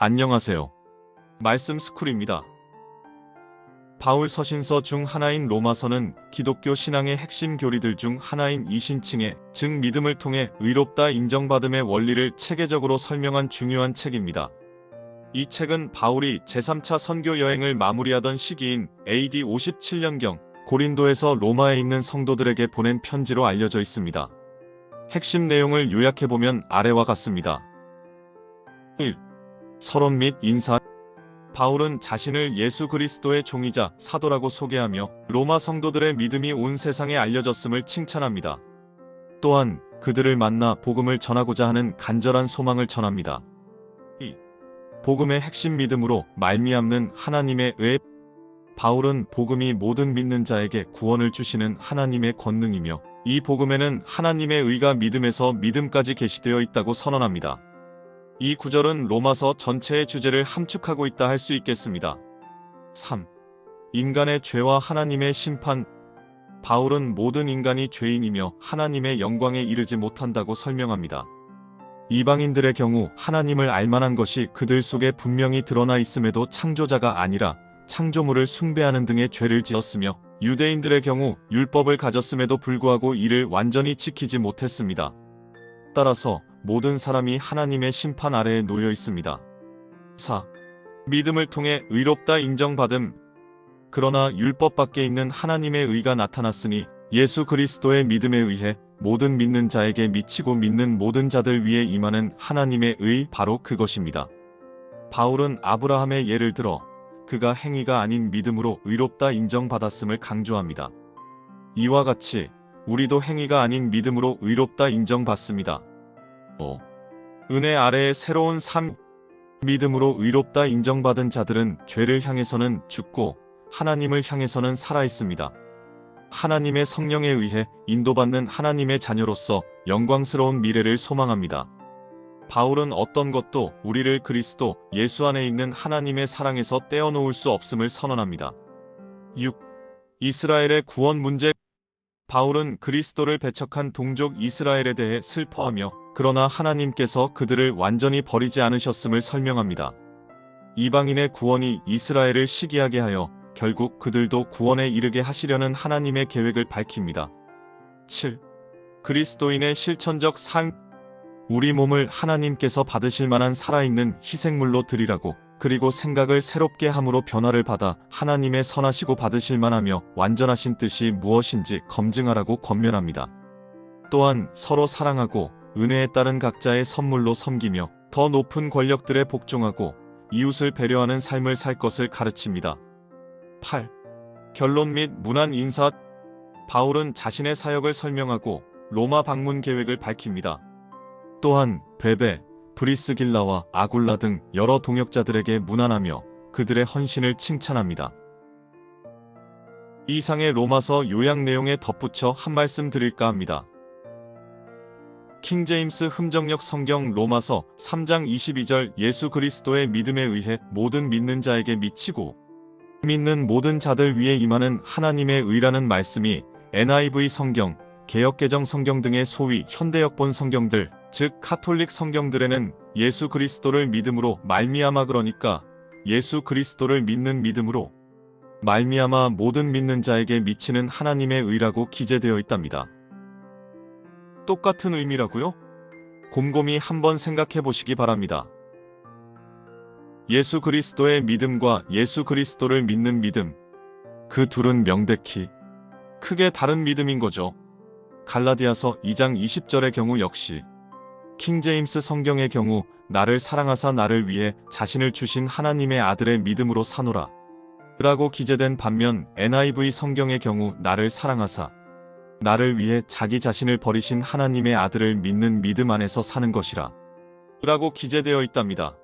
안녕하세요. 말씀 스쿨입니다. 바울 서신서 중 하나인 로마서는 기독교 신앙의 핵심 교리들 중 하나인 이신칭의 즉 믿음을 통해 의롭다 인정받음의 원리를 체계적으로 설명한 중요한 책입니다. 이 책은 바울이 제3차 선교 여행을 마무리하던 시기인 AD 57년경 고린도에서 로마에 있는 성도들에게 보낸 편지로 알려져 있습니다. 핵심 내용을 요약해보면 아래와 같습니다. 1. 서론 및 인사. 바울은 자신을 예수 그리스도의 종이자 사도라고 소개하며 로마 성도들의 믿음이 온 세상에 알려졌음을 칭찬합니다. 또한 그들을 만나 복음을 전하고자 하는 간절한 소망을 전합니다. 2. 복음의 핵심 믿음으로 말미암는 하나님의 의. 바울은 복음이 모든 믿는 자에게 구원을 주시는 하나님의 권능이며 이 복음에는 하나님의 의가 믿음에서 믿음까지 계시되어 있다고 선언합니다. 이 구절은 로마서 전체의 주제를 함축하고 있다 할 수 있겠습니다. 3. 인간의 죄와 하나님의 심판. 바울은 모든 인간이 죄인이며 하나님의 영광에 이르지 못한다고 설명합니다. 이방인들의 경우 하나님을 알만한 것이 그들 속에 분명히 드러나 있음에도 창조자가 아니라 창조물을 숭배하는 등의 죄를 지었으며 유대인들의 경우 율법을 가졌음에도 불구하고 이를 완전히 지키지 못했습니다. 따라서 모든 사람이 하나님의 심판 아래에 놓여 있습니다. 4. 믿음을 통해 의롭다 인정받음. 그러나 율법 밖에 있는 하나님의 의가 나타났으니 예수 그리스도의 믿음에 의해 모든 믿는 자에게 미치고 믿는 모든 자들 위에 임하는 하나님의 의 바로 그것입니다. 바울은 아브라함의 예를 들어 그가 행위가 아닌 믿음으로 의롭다 인정받았음을 강조합니다. 이와 같이 우리도 행위가 아닌 믿음으로 의롭다 인정받습니다. 5. 은혜 아래의 새로운 삶. 믿음으로 의롭다 인정받은 자들은 죄를 향해서는 죽고 하나님을 향해서는 살아있습니다. 하나님의 성령에 의해 인도받는 하나님의 자녀로서 영광스러운 미래를 소망합니다. 바울은 어떤 것도 우리를 그리스도 예수 안에 있는 하나님의 사랑에서 떼어놓을 수 없음을 선언합니다. 6. 이스라엘의 구원 문제. 바울은 그리스도를 배척한 동족 이스라엘에 대해 슬퍼하며 그러나 하나님께서 그들을 완전히 버리지 않으셨음을 설명합니다. 이방인의 구원이 이스라엘을 시기하게 하여 결국 그들도 구원에 이르게 하시려는 하나님의 계획을 밝힙니다. 7. 그리스도인의 실천적 삶. 우리 몸을 하나님께서 받으실 만한 살아있는 희생물로 드리라고 그리고 생각을 새롭게 함으로 변화를 받아 하나님의 선하시고 받으실 만하며 완전하신 뜻이 무엇인지 검증하라고 권면합니다. 또한 서로 사랑하고 은혜에 따른 각자의 선물로 섬기며 더 높은 권력들에 복종하고 이웃을 배려하는 삶을 살 것을 가르칩니다. 8. 결론 및 문안 인사. 바울은 자신의 사역을 설명하고 로마 방문 계획을 밝힙니다. 또한 베베, 브리스길라와 아굴라 등 여러 동역자들에게 문안하며 그들의 헌신을 칭찬합니다. 이상의 로마서 요약 내용에 덧붙여 한 말씀 드릴까 합니다. 킹제임스 흠정역 성경 로마서 3장 22절 예수 그리스도의 믿음에 의해 모든 믿는 자에게 미치고 믿는 모든 자들 위에 임하는 하나님의 의라는 말씀이 NIV 성경, 개역개정 성경 등의 소위 현대역본 성경들, 즉 카톨릭 성경들에는 예수 그리스도를 믿음으로 말미암아 그러니까 예수 그리스도를 믿는 믿음으로 말미암아 모든 믿는 자에게 미치는 하나님의 의라고 기재되어 있답니다. 똑같은 의미라고요? 곰곰이 한번 생각해 보시기 바랍니다. 예수 그리스도의 믿음과 예수 그리스도를 믿는 믿음, 그 둘은 명백히 크게 다른 믿음인 거죠. 갈라디아서 2장 20절의 경우 역시 킹제임스 성경의 경우 나를 사랑하사 나를 위해 자신을 주신 하나님의 아들의 믿음으로 사노라 라고 기재된 반면 NIV 성경의 경우 나를 사랑하사 나를 위해 자기 자신을 버리신 하나님의 아들을 믿는 믿음 안에서 사는 것이라 라고 기재되어 있답니다.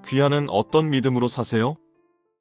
귀하는 어떤 믿음으로 사세요?